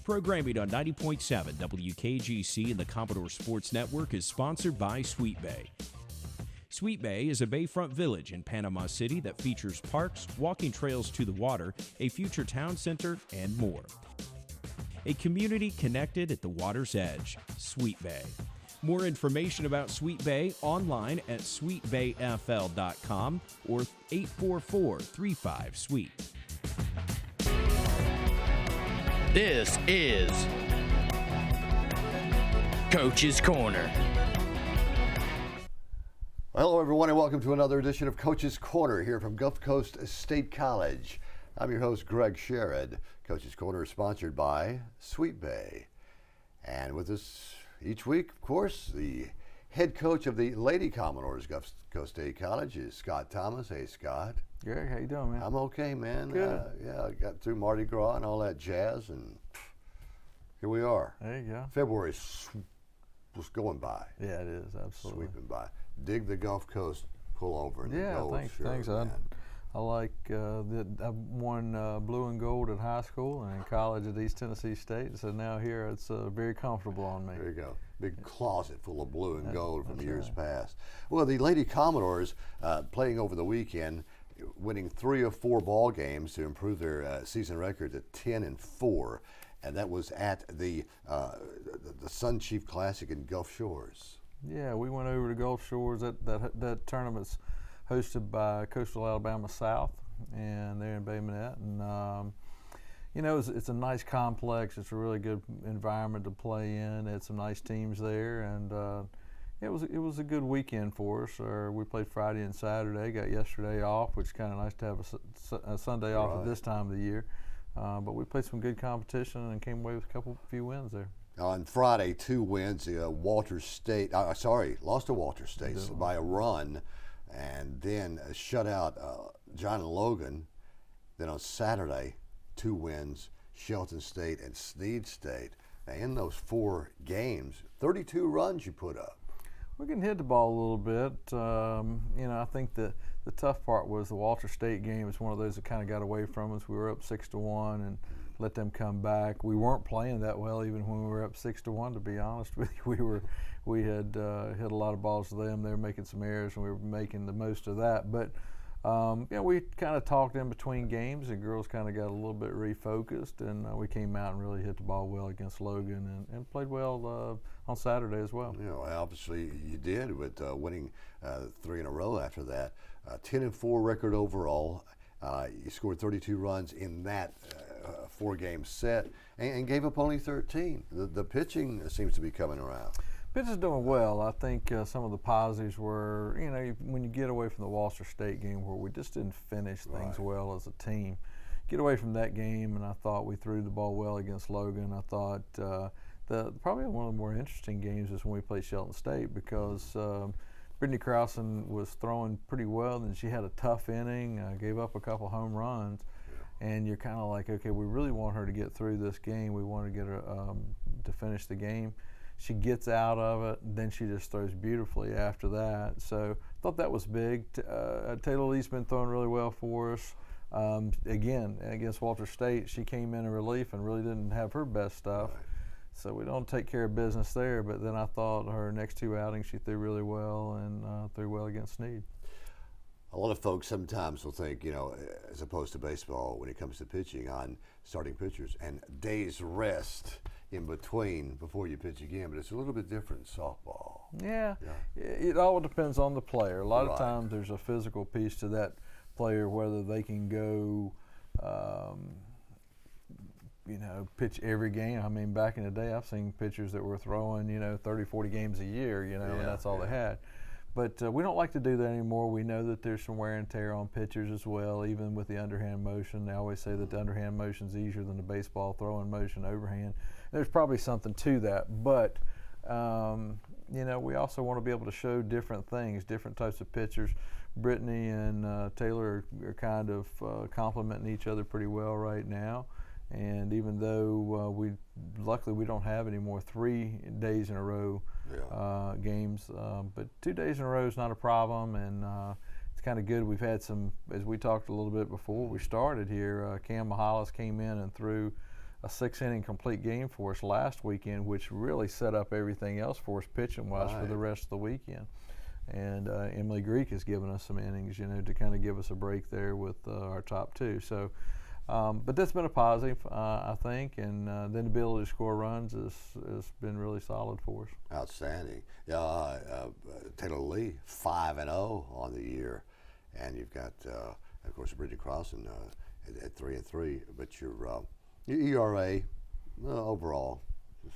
Programming on 90.7 WKGC and the Commodore Sports Network is sponsored by Sweet Bay. Sweet Bay is a bayfront village in Panama City that features parks, walking trails to the water, a future town center, and more. A community connected at the water's edge, Sweet Bay. More information about Sweet Bay online at sweetbayfl.com or 844-35-SWEET. This is Coach's Corner. Hello, everyone, and welcome to another edition of Coach's Corner here from Gulf Coast State College. I'm your host, Greg Sherrod. Coach's Corner is sponsored by Sweet Bay. And with us each week, of course, the head coach of the Lady Commodores, Gulf Coast State College, is Scott Thomas. Hey, Scott. Greg, how you doing, man? I'm okay, man. Good. I got through Mardi Gras and all that jazz, and here we are. There you go. February was going by. Yeah, it is, absolutely. Sweeping by. Dig the Gulf Coast, pull over, and go. Thanks. I like that. I won blue and gold at high school and in college at East Tennessee State. So now here it's very comfortable on me. There you go. Big closet full of blue and gold from years right. past. Well, the Lady Commodores playing over the weekend, winning 3 of 4 ball games to improve their season record to 10-4, and that was at the Sun Chief Classic in Gulf Shores. Yeah, we went over to Gulf Shores. That tournament's hosted by Coastal Alabama South, and they're in Bay Minette. And it's a nice complex. It's a really good environment to play in. They had some nice teams there, and it was a good weekend for us. We played Friday and Saturday. Got yesterday off, which is kind of nice to have a Sunday off at this time of the year. But we played some good competition and came away with a few wins there. On Friday, 2 wins. Walter State, lost to Walter State by a run, and then shut out John and Logan. Then on Saturday, 2 wins, Shelton State and Snead State. Now in those 4 games, 32 runs you put up. We can hit the ball a little bit. I think the tough part was the Walter State game. It's one of those that kind of got away from us. We were up 6-1 and let them come back. We weren't playing that well even when we were up 6-1. To be honest with you, we had hit a lot of balls to them. They were making some errors, and we were making the most of that. But we kind of talked in between games. The girls kind of got a little bit refocused, and we came out and really hit the ball well against Logan and played well on Saturday as well. Obviously you did with winning 3 in a row after that. 10-4 record overall. You scored 32 runs in that 4-game set and gave up only 13. The pitching seems to be coming around. Pitch is doing well. I think some of the positives were, when you get away from the Walter State game where we just didn't finish things well as a team, get away from that game, and I thought we threw the ball well against Logan. I thought probably one of the more interesting games is when we played Shelton State because Brittany Krausen was throwing pretty well, and she had a tough inning, gave up a couple home runs, and you're kind of like, okay, we really want her to get through this game. We want to get her to finish the game. She gets out of it, and then she just throws beautifully after that. So I thought that was big. Taylor Lee's been throwing really well for us. Again, against Walter State, she came in relief and really didn't have her best stuff. Right. So we don't take care of business there. But then I thought her next 2 outings, she threw really well and threw well against Snead. A lot of folks sometimes will think, as opposed to baseball, when it comes to pitching, on starting pitchers and days rest in between before you pitch again, but it's a little bit different in softball. Yeah. It all depends on the player. A lot of times there's a physical piece to that player, whether they can go, pitch every game. I mean, back in the day, I've seen pitchers that were throwing, 30, 40 games a year, and that's all they had. But we don't like to do that anymore. We know that there's some wear and tear on pitchers as well, even with the underhand motion. They always say that the underhand motion is easier than the baseball throwing motion overhand. There's probably something to that. But, we also want to be able to show different things, different types of pitchers. Brittany and Taylor are kind of complementing each other pretty well right now. And even though luckily we don't have any more 3 days in a row games, but 2 days in a row is not a problem, and it's kind of good. We've had some, as we talked a little bit before we started here, Cam Mahalis came in and threw a 6-inning complete game for us last weekend, which really set up everything else for us pitching-wise for the rest of the weekend. And Emily Greek has given us some innings, to kind of give us a break there with our top two. So, but that's been a positive, I think, and then the ability to score runs has been really solid for us. Outstanding. Yeah, Taylor Lee 5-0 on the year, and you've got, of course, Bridget Crossan at 3-3. But your ERA overall is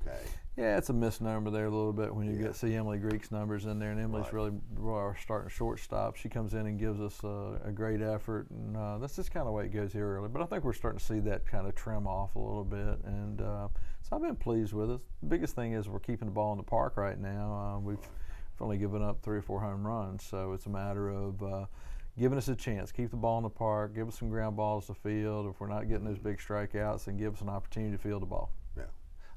okay. Yeah, it's a misnomer there a little bit when you see Emily Greek's numbers in there, and Emily's really our starting shortstop. She comes in and gives us a great effort, and that's just kind of the way it goes here early. But I think we're starting to see that kind of trim off a little bit, and so I've been pleased with it. The biggest thing is we're keeping the ball in the park right now. We've only given up 3 or 4 home runs, so it's a matter of giving us a chance. Keep the ball in the park, give us some ground balls to field. If we're not getting those big strikeouts, then give us an opportunity to field the ball.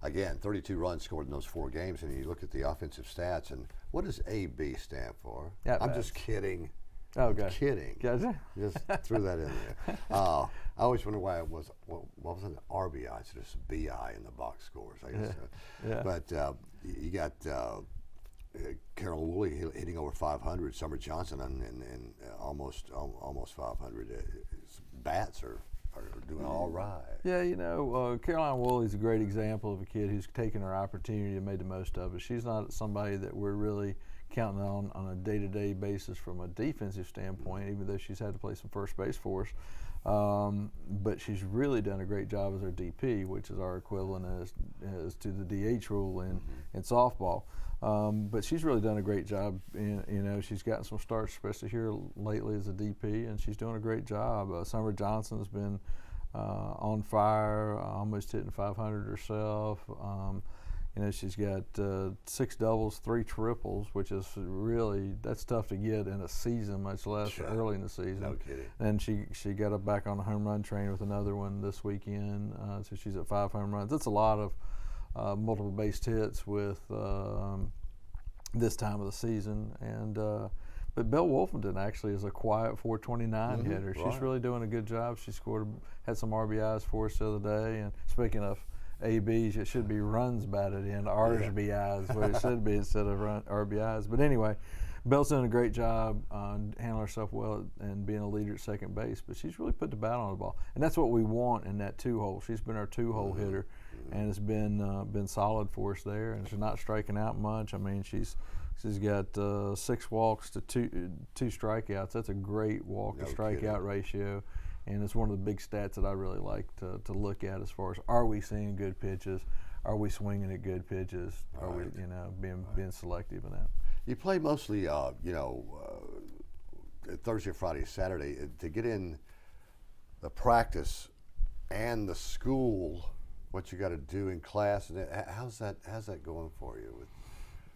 Again, 32 runs scored in those 4 games, and you look at the offensive stats, and what does AB stand for? I'm just kidding. Oh, okay. Kidding. Gotcha. Just threw that in there. I always wonder why it was, what was it, RBI, so just BI in the box scores, I guess. But you got Carol Woolley hitting over 500, Summer Johnson and almost 500. Bats are doing all right. Yeah, Caroline Woolley's a great example of a kid who's taken her opportunity and made the most of it. She's not somebody that we're really counting on a day-to-day basis from a defensive standpoint, even though she's had to play some first base for us. But she's really done a great job as our DP, which is our equivalent as to the DH rule in softball. But she's really done a great job. She's gotten some starts, especially here lately as a DP, and she's doing a great job. Summer Johnson's been on fire, almost hitting 500 herself. She's got 6 doubles, 3 triples, which is really, that's tough to get in a season, much less early in the season. No kidding. And she got up back on the home run train with another one this weekend, so she's at 5 home runs. That's a lot of multiple base hits with this time of the season, and but Belle Wolfenden actually is a quiet 429 hitter. She's really doing a good job. She had some RBIs for us the other day. And speaking of ABs, it should be runs batted in, RBIs, what it should be instead of RBIs. But anyway, Belle's doing a great job handling herself well and being a leader at second base. But she's really put the bat on the ball, and that's what we want in that 2-hole. She's been our 2-hole hitter, and it's been solid for us there. And she's not striking out much. I mean, she's got 6 walks to 2 strikeouts. That's a great walk to strikeout ratio. And it's one of the big stats that I really like to look at as far as, are we seeing good pitches? Are we swinging at good pitches? Are we, being selective in that? You play mostly, Thursday, Friday, Saturday. To get in the practice and the school, what you got to do in class, how's that going for you?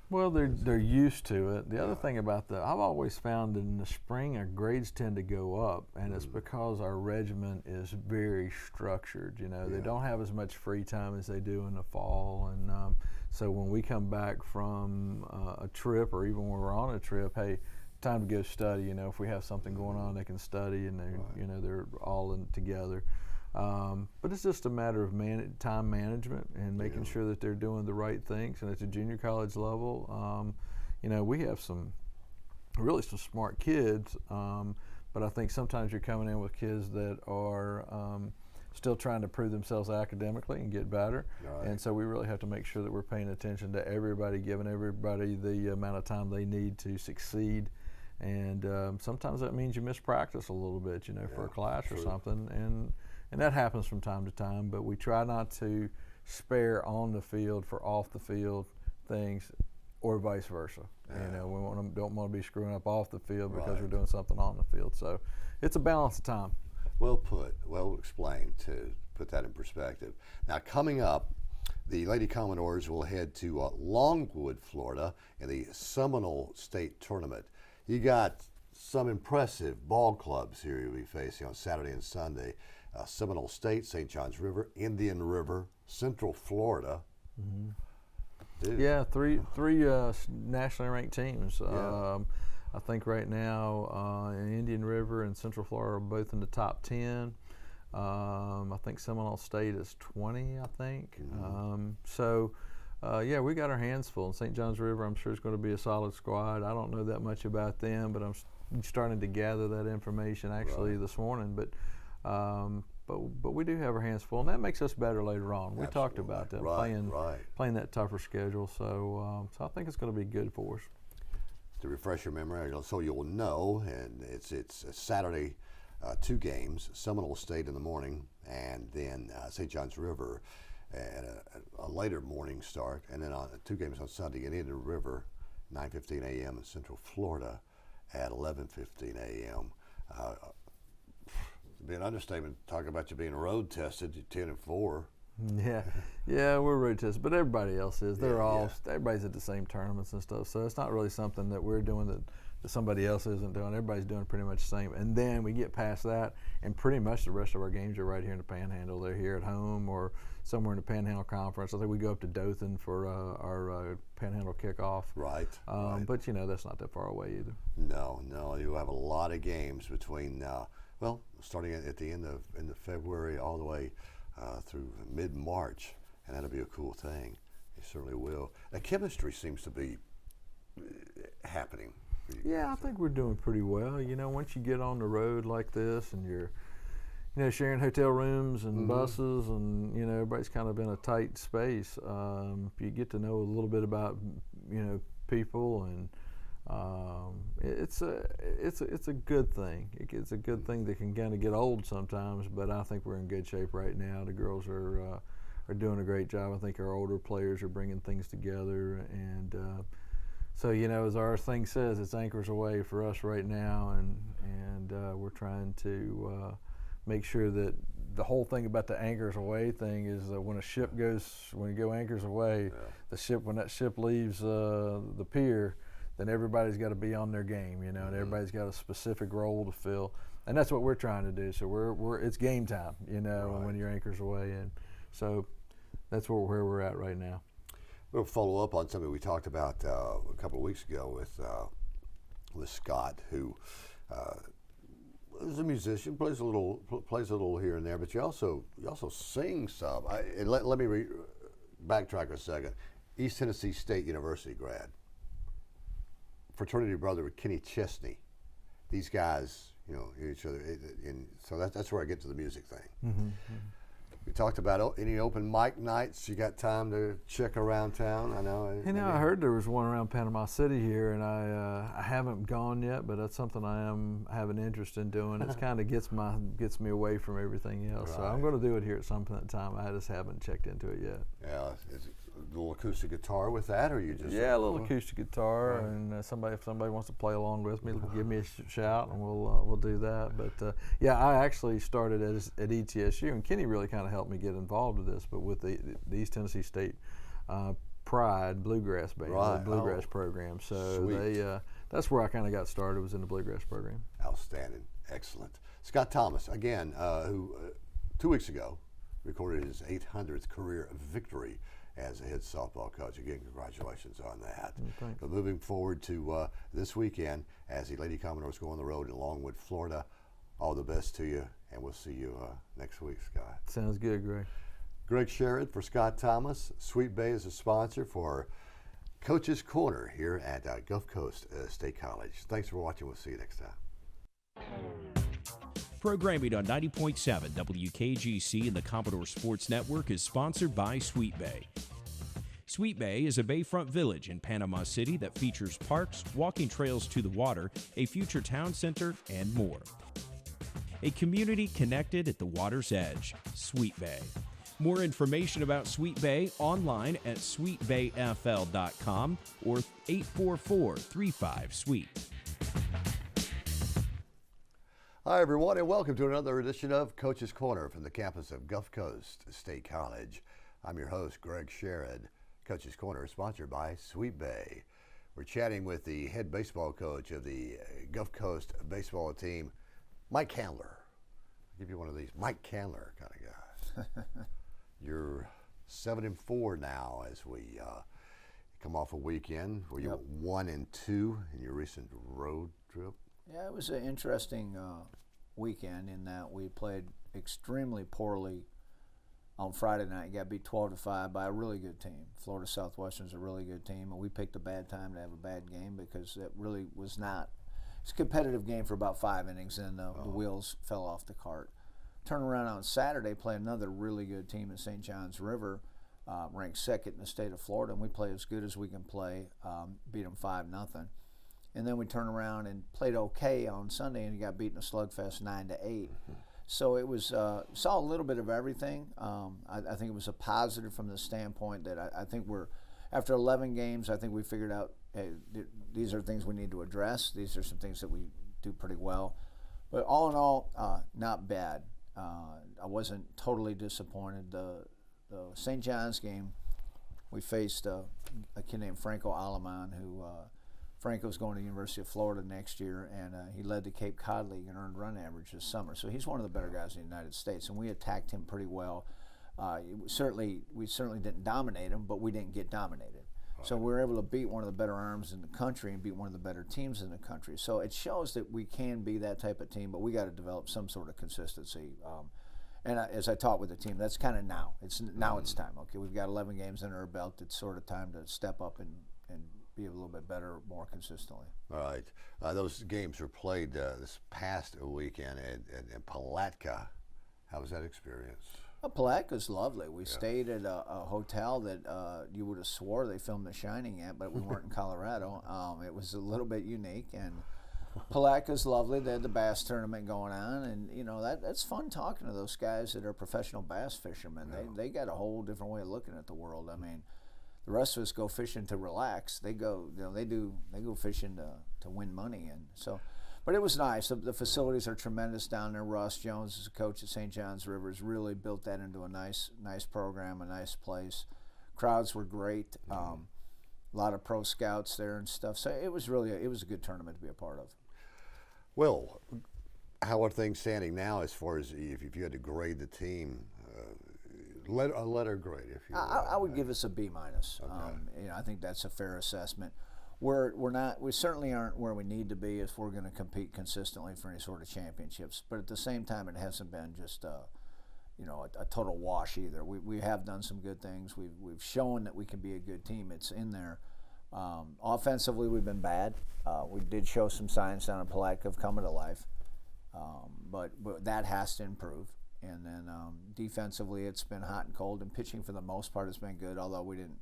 Well, they're used to it. The other thing about I've always found in the spring our grades tend to go up, and it's because our regiment is very structured. They don't have as much free time as they do in the fall, and so when we come back from a trip, or even when we're on a trip, hey, time to go study. If we have something going on, they can study, and they're all in together. But it's just a matter of time management and making sure that they're doing the right things. And at the junior college level, we have some smart kids, but I think sometimes you're coming in with kids that are still trying to prove themselves academically and get better. Right. And so we really have to make sure that we're paying attention to everybody, giving everybody the amount of time they need to succeed. And sometimes that means you miss practice a little bit, for a class or something. And that happens from time to time, but we try not to spare on the field for off the field things, or vice versa. We don't want to be screwing up off the field because we're doing something on the field. So it's a balance of time. Well put, well explained, to put that in perspective. Now, coming up, the Lady Commodores will head to Longwood, Florida, in the Seminole State Tournament. You got some impressive ball clubs here you'll be facing on Saturday and Sunday. Seminole State, St. Johns River, Indian River, Central Florida. Yeah, three nationally ranked teams. I think right now Indian River and Central Florida are both in the top 10. I think Seminole State is 20, I think. Mm-hmm. Yeah, we got our hands full. And St. Johns River, I'm sure, is going to be a solid squad. I don't know that much about them, but I'm starting to gather that information actually this morning. But we do have our hands full, and that makes us better later on. We talked about that, playing that tougher schedule. So I think it's going to be good for us. To refresh your memory, so you'll know, and it's Saturday, 2 games, Seminole State in the morning, and then St. Johns River at a later morning start, and then 2 games on Sunday, and Indian River, 9:15 a.m. in Central Florida at 11:15 a.m. It'd be an understatement to talk about you being road tested, 10-4. Yeah, we're road tested, but everybody else is. Everybody's at the same tournaments and stuff, so it's not really something that we're doing that somebody else isn't doing. Everybody's doing pretty much the same. And then we get past that, and pretty much the rest of our games are right here in the Panhandle. They're here at home or somewhere in the Panhandle Conference. I think we go up to Dothan for our Panhandle kickoff. Right. But that's not that far away either. No, you have a lot of games between starting at the end of February all the way through mid-March, and that'll be a cool thing. It certainly will. The chemistry seems to be happening. Yeah, I think we're doing pretty well. Once you get on the road like this and you're, sharing hotel rooms and buses and, everybody's kind of in a tight space, you get to know a little bit about, people, and it's a good thing. It's a good thing that can kind of get old sometimes, but I think we're in good shape right now. The girls are doing a great job. I think our older players are bringing things together, and so as our thing says, it's anchors away for us right now, and we're trying to make sure that the whole thing about the anchors away thing is that when you go anchors away, when that ship leaves the pier, then everybody's got to be on their game, and everybody's got a specific role to fill, and that's what we're trying to do. So it's game time, when your anchor's away, and so that's where we're at right now. We'll follow up on something we talked about a couple of weeks ago with Scott, who is a musician, plays a little here and there, but you also sing some. Let me backtrack a second. East Tennessee State University grad, fraternity brother with Kenny Chesney. These guys, each other, and so that's where I get to the music thing. Mm-hmm. We talked about any open mic nights. You got time to check around town? I know. I heard there was one around Panama City here, and I haven't gone yet, but that's something I have an interest in doing. It kind of gets me away from everything else. Right. So I'm going to do it here at some point in time. I just haven't checked into it yet. Yeah, is it a little acoustic guitar with that, or you just? Yeah, a little acoustic guitar, right. And if somebody wants to play along with me, give me a shout, and we'll do that. But I actually started at ETSU, and Kenny really kind of helped me get involved with this. But with the East Tennessee State Pride Bluegrass Band, the Bluegrass program. So that's where I kind of got started, was in the Bluegrass program. Outstanding, excellent. Scott Thomas, again, who 2 weeks ago recorded his 800th career victory as a head softball coach. Again, congratulations on that. Thanks. But moving forward to this weekend, as the Lady Commodores go on the road in Longwood, Florida, all the best to you, and we'll see you next week, Scott. Sounds good, Greg. Greg Sherrod for Scott Thomas. Sweet Bay is a sponsor for Coach's Corner here at Gulf Coast State College. Thanks for watching. We'll see you next time. Programming on 90.7 WKGC and the Commodore Sports Network is sponsored by Sweet Bay. Sweet Bay is a bayfront village in Panama City that features parks, walking trails to the water, a future town center, and more. A community connected at the water's edge, Sweet Bay. More information about Sweet Bay online at sweetbayfl.com or 844-35-SWEET. Hi, everyone, and welcome to another edition of Coach's Corner from the campus of Gulf Coast State College. I'm your host, Greg Sherrod. Coach's Corner is sponsored by Sweet Bay. We're chatting with the head baseball coach of the Gulf Coast baseball team, Mike Kandler. I'll give you one of these Mike Kandler kind of guys. You're 7-4 now as we come off a weekend where you were 1-2 in your recent road trip. Yeah, it was an interesting weekend in that we played extremely poorly on Friday night. Got beat 12-5 by a really good team. Florida Southwestern's a really good team, and we picked a bad time to have a bad game because it really was not. It's a competitive game for about 5 innings, and the wheels fell off the cart. Turn around on Saturday, play another really good team in St. John's River, ranked second in the state of Florida, and we play as good as we can play, beat them 5-0. And then we turn around and played okay on Sunday, and got beaten a slugfest 9-8. So it was saw a little bit of everything. I think it was a positive from the standpoint that I think we're, after 11 games, I think we figured out, hey, these are things we need to address. These are some things that we do pretty well. But all in all, not bad. I wasn't totally disappointed. The St. John's game, we faced a kid named Franco Aleman, who Franco's going to the University of Florida next year, and he led the Cape Cod League in earned run average this summer. So he's one of the better guys in the United States, and we attacked him pretty well. We certainly didn't dominate him, but we didn't get dominated. Right. So we were able to beat one of the better arms in the country and beat one of the better teams in the country. So it shows that we can be that type of team, but we got to develop some sort of consistency. And as I talked with the team, that's kind of now. It's time. Okay, we've got 11 games under our belt. It's sort of time to step up and be a little bit better more consistently. All right. Those games were played this past weekend in Palatka. How was that experience? Palatka's lovely. We stayed at a hotel that you would have swore they filmed The Shining at, but we weren't in Colorado. It was a little bit unique, and Palatka's lovely. They had the bass tournament going on, and that's fun talking to those guys that are professional bass fishermen. Yeah. They got a whole different way of looking at the world. I mean, the rest of us go fishing to relax. They go fishing to win money, and so. But it was nice. The facilities are tremendous down there. Ross Jones is a coach at St. John's River. Has really built that into a nice program, a nice place. Crowds were great. A lot of pro scouts there and stuff. So it was a good tournament to be a part of. Well, how are things standing now as far as if you had to grade the team? A letter grade, if you. I would give us a B-. Okay. I think that's a fair assessment. We certainly aren't where we need to be if we're going to compete consistently for any sort of championships. But at the same time, it hasn't been just a total wash either. We have done some good things. We've shown that we can be a good team. It's in there. Offensively, we've been bad. We did show some signs down in Palatka of coming to life, but that has to improve. And then defensively, it's been hot and cold. And pitching for the most part has been good, although we didn't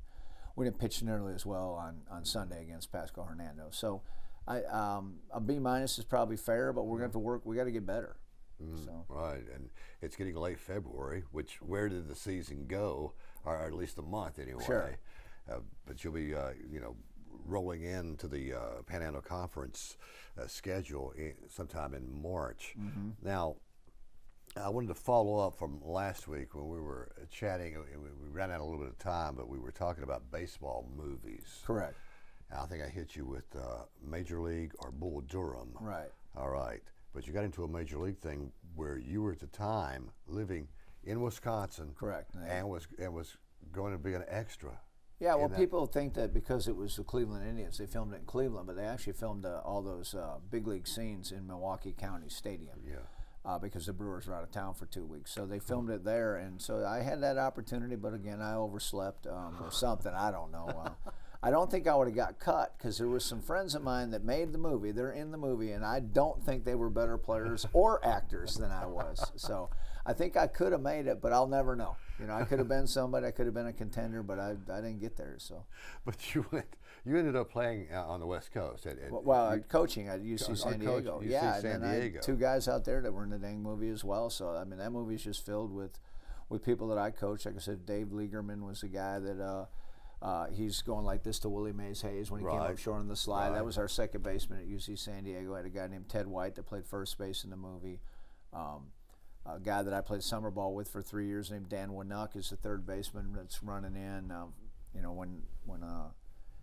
pitch nearly as well on Sunday against Pasco Hernando. So a B- is probably fair, but we're going to have to work. We got to get better. So. Right, and it's getting late February, where did the season go, or at least a month anyway. Sure. But you'll be, rolling into the Panhandle Conference schedule sometime in March. Mm-hmm. Now, I wanted to follow up from last week when we were chatting. We ran out a little bit of time, but we were talking about baseball movies. Correct. And I think I hit you with Major League or Bull Durham. Right. All right. But you got into a Major League thing where you were at the time living in Wisconsin. Correct. And was going to be an extra. Yeah, well, people think that because it was the Cleveland Indians, they filmed it in Cleveland, but they actually filmed all those big league scenes in Milwaukee County Stadium. Yeah. Because the Brewers were out of town for 2 weeks. So they filmed it there, and so I had that opportunity, but again, I overslept or something. I don't know. I don't think I would have got cut because there were some friends of mine that made the movie. They're in the movie, and I don't think they were better players or actors than I was. So I think I could have made it, but I'll never know. I could have been somebody. I could have been a contender, but I didn't get there. So. But you ended up playing on the West Coast. Coaching at UC San Diego. And I had 2 guys out there that were in the dang movie as well. So I mean, that movie's just filled with people that I coached. Like I said, Dave Liegerman was the guy that he's going like this to Willie Mays Hayes when he came up short on the slide. Right. That was our second baseman at UC San Diego. I had a guy named Ted White that played first base in the movie. A guy that I played summer ball with for 3 years named Dan Winnuck is the third baseman that's running in. When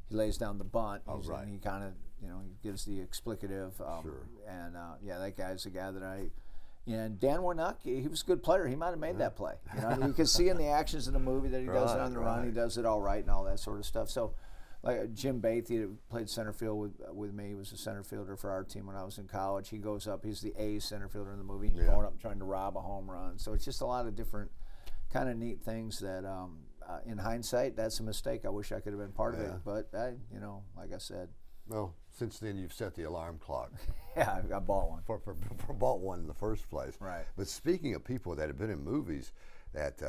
he lays down the bunt, he kind of he gives the explicative. Sure. And that guy's the guy that and Dan Winnuck, he was a good player. He might have made that play. You can see in the actions in the movie that he does it on the run. He does it all right and all that sort of stuff. So like Jim Bathy, that played center field with me, was a center fielder for our team when I was in college. He goes up, he's the A center fielder in the movie. He's going up trying to rob a home run. So it's just a lot of different kind of neat things that, in hindsight, that's a mistake. I wish I could have been part of it, but like I said. Well, since then you've set the alarm clock. Yeah, I bought one. For bought one in the first place. Right. But speaking of people that have been in movies that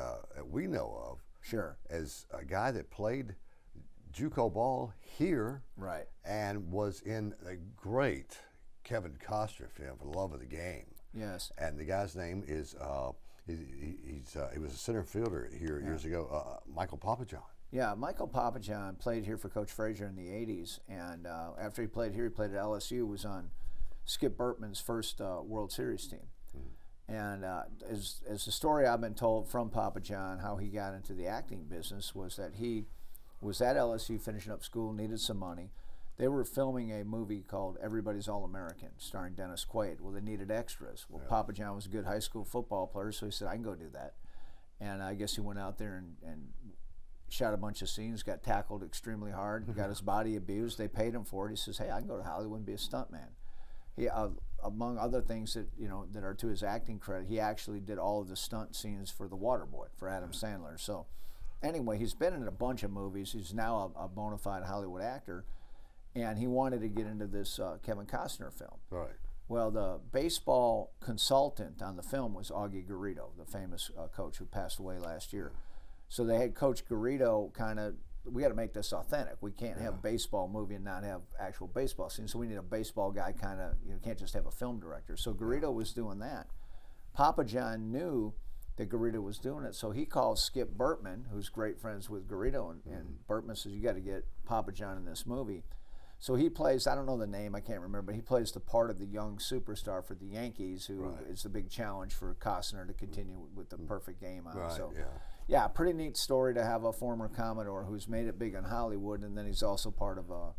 we know of, sure, as a guy that played JUCO ball here, right, and was in a great Kevin Costner film, For the Love of the Game. Yes. And the guy's name is he was a center fielder here years ago, Michael Papajohn. Yeah, Michael Papajohn played here for Coach Frazier in the 80s, and after he played here, he played at LSU, was on Skip Bertman's first World Series team. And as the story I've been told from Papajohn, how he got into the acting business was that he was at LSU finishing up school, needed some money. They were filming a movie called Everybody's All-American, starring Dennis Quaid. Well, they needed extras. Well, Papajohn was a good high school football player, so he said, I can go do that. And I guess he went out there and shot a bunch of scenes, got tackled extremely hard, got his body abused. They paid him for it. He says, hey, I can go to Hollywood and be a stuntman. He, among other things that that are to his acting credit, he actually did all of the stunt scenes for The Waterboy, for Adam Sandler. So anyway, he's been in a bunch of movies. He's now a bona fide Hollywood actor, and he wanted to get into this Kevin Costner film. Right. Well, the baseball consultant on the film was Augie Garrido, the famous coach who passed away last year. So they had Coach Garrido we got to make this authentic. We can't have a baseball movie and not have actual baseball scenes. So we need a baseball guy can't just have a film director. So Garrido was doing that. Papajohn knew that Garrido was doing it, so he called Skip Bertman, who's great friends with Garrido, and Bertman says, you got to get Papajohn in this movie. So he plays, I don't know the name, I can't remember, but he plays the part of the young superstar for the Yankees, who is the big challenge for Costner to continue with the perfect game on. Right, so, yeah, pretty neat story to have a former Commodore who's made it big in Hollywood, and then he's also part of a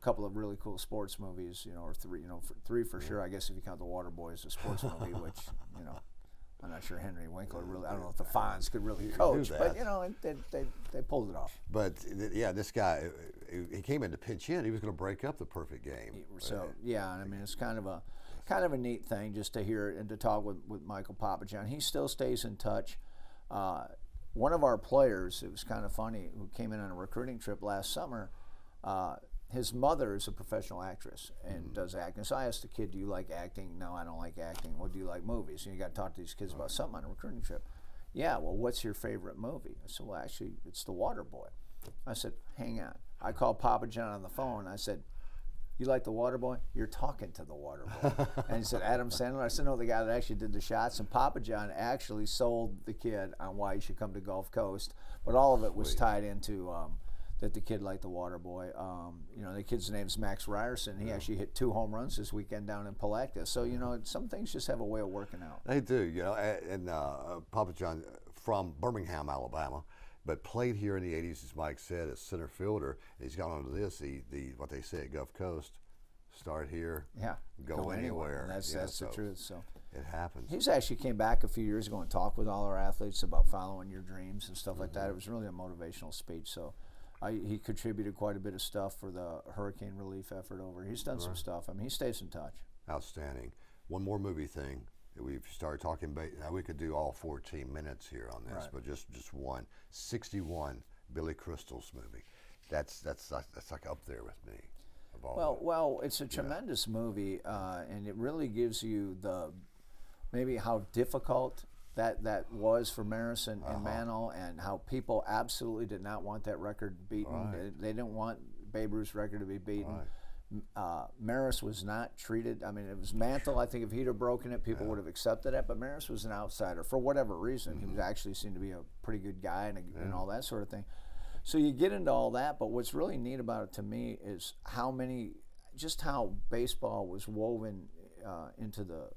couple of really cool sports movies, or three for sure, I guess, if you count The Waterboy as a sports movie, which, I'm not sure Henry Winkler really, I don't know if the Fonz could really coach, but, they pulled it off. But, this guy, he came in to pitch in. He was going to break up the perfect game. So, I mean, it's kind of a neat thing just to hear and to talk with Michael Papajohn. He still stays in touch. One of our players, it was kind of funny, who came in on a recruiting trip last summer, his mother is a professional actress and does acting. So I asked the kid, do you like acting? No, I don't like acting. Well, do you like movies? And you got to talk to these kids about something on a recruiting trip. Yeah, well, what's your favorite movie? I said, well, actually, it's The Waterboy. I said, hang on. I called Papajohn on the phone. I said, you like The Waterboy? You're talking to The Waterboy. And he said, Adam Sandler? I said, no, the guy that actually did the shots. And Papajohn actually sold the kid on why he should come to Gulf Coast. But all of it was tied into that the kid liked The Waterboy. The kid's name's Max Ryerson. He actually hit 2 home runs this weekend down in Palatka. So, some things just have a way of working out. They do, and Papajohn from Birmingham, Alabama, but played here in the 80s, as Mike said, as center fielder. He's gone on to this, the what they say at Gulf Coast, start here, go anywhere. And that's the truth. So it happens. He's actually came back a few years ago and talked with all our athletes about following your dreams and stuff like that. It was really a motivational speech. So he contributed quite a bit of stuff for the hurricane relief effort over. He's done some stuff. I mean, he stays in touch. Outstanding. One more movie thing. We've started talking about, now we could do all 14 minutes here on this, but just one. 61, Billy Crystal's movie. That's like up there with me. Well, it's a tremendous movie, and it really gives you maybe how difficult that was for Maris and Mantle, and how people absolutely did not want that record beaten. Right. They didn't want Babe Ruth's record to be beaten. Right. Maris was not treated. I mean, it was Mantle. I think if he'd have broken it, people would have accepted it. But Maris was an outsider for whatever reason. He was actually seemed to be a pretty good guy and all that sort of thing. So you get into all that. But what's really neat about it to me is how baseball was woven into the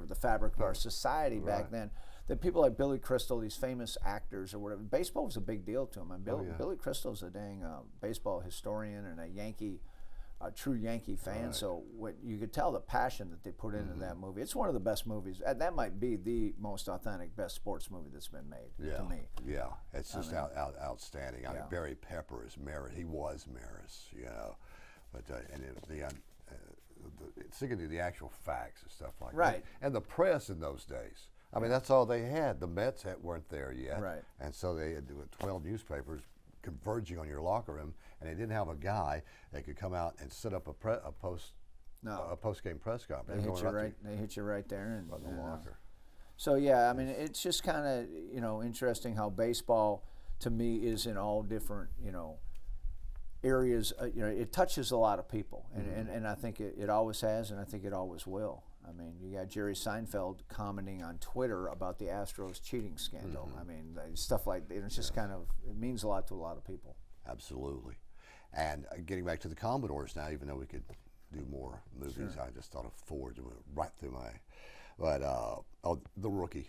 the fabric of our society back then. That people like Billy Crystal, these famous actors or whatever, baseball was a big deal to them. And Billy Crystal's a dang baseball historian and a Yankee a true Yankee fan. Right. So what you could tell the passion that they put into that movie. It's one of the best movies. That might be the most authentic, best sports movie that's been made to me. Yeah, it's just outstanding. I mean, Barry Pepper is Maris. He was Maris, you know. But thinking of the actual facts and stuff like that. And the press in those days. I mean, that's all they had. The Mets weren't there yet. Right. And so they had 12 newspapers converging on your locker room, and they didn't have a guy that could come out and set up a post-game press conference. They hit you right there. And, the locker. So, yeah, I mean, it's just kind of, you know, interesting how baseball, to me, is in all different, you know, areas. You know, it touches a lot of people, and I think it always has, and I think it always will. I mean, you got Jerry Seinfeld commenting on Twitter about the Astros cheating scandal. I mean, stuff like that. It's just kind of, it means a lot to a lot of people. Absolutely. And getting back to the Commodores now, even though we could do more movies, I just thought of Ford went right through my. But the rookie,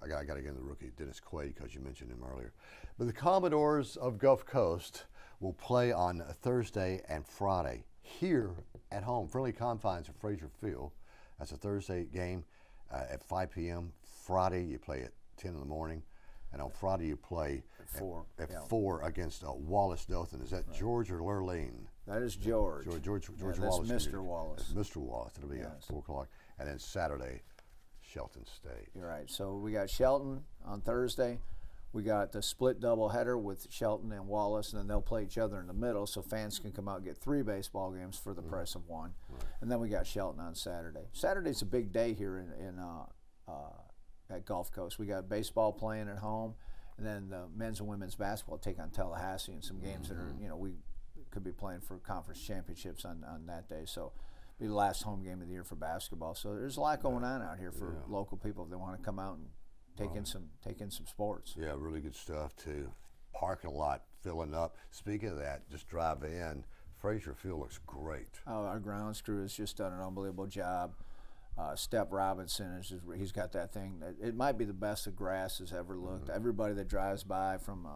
I got to get in the rookie, Dennis Quaid, because you mentioned him earlier. But the Commodores of Gulf Coast will play on Thursday and Friday here at home, friendly confines of Frazier Field. That's a Thursday game at 5 p.m. Friday you play at 10 in the morning, and on Friday you play at 4 against Wallace Dothan. Is that George or Lurleen? That is George. George that's Wallace. Mr. Wallace. That's Mr. Wallace. It'll be at 4 o'clock, and then Saturday, Shelton State. You're right. So we got Shelton on Thursday. We got the split doubleheader with Shelton and Wallace, and then they'll play each other in the middle, so fans can come out and get 3 baseball games for the price of 1. And then we got Shelton on Saturday. Saturday's a big day here at Gulf Coast. We got baseball playing at home, and then the men's and women's basketball take on Tallahassee in some games that are, you know, we could be playing for conference championships on that day. So it'll be the last home game of the year for basketball. So there's a lot going on out here for local people if they want to come out and take in some sports. Yeah, really good stuff too. Parking lot filling up. Speaking of that, just drive in. Frazier Field looks great. Oh, our grounds crew has just done an unbelievable job. Step Robinson he's got that thing. It might be the best the grass has ever looked. Everybody that drives by from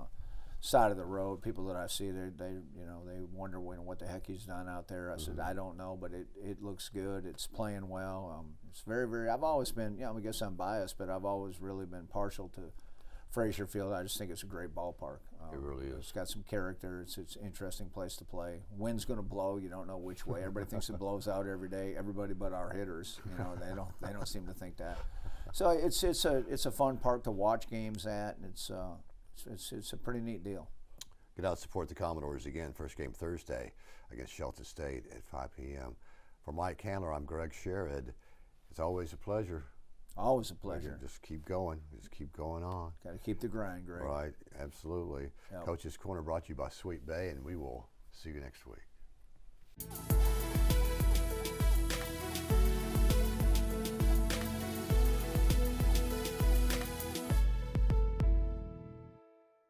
side of the road, people that I see, they wonder what the heck he's done out there. I said, I don't know, but it looks good. It's playing well. It's very, very. I've always been, I guess I'm biased, but I've always really been partial to Frazier Field. I just think it's a great ballpark. It really is. It's got some character. It's an interesting place to play. Wind's going to blow. You don't know which way. Everybody thinks it blows out every day. Everybody but our hitters. They don't seem to think that. So it's a fun park to watch games at, and it's a pretty neat deal. Get out and support the Commodores again. First game Thursday against Shelton State at 5 p.m. For Mike Kandler, I'm Greg Sherrod. It's always a pleasure. Always a pleasure. Just keep going. Just keep going on. Got to keep the grind, Greg. Right, absolutely. Yep. Coach's Corner brought to you by Sweet Bay, and we will see you next week.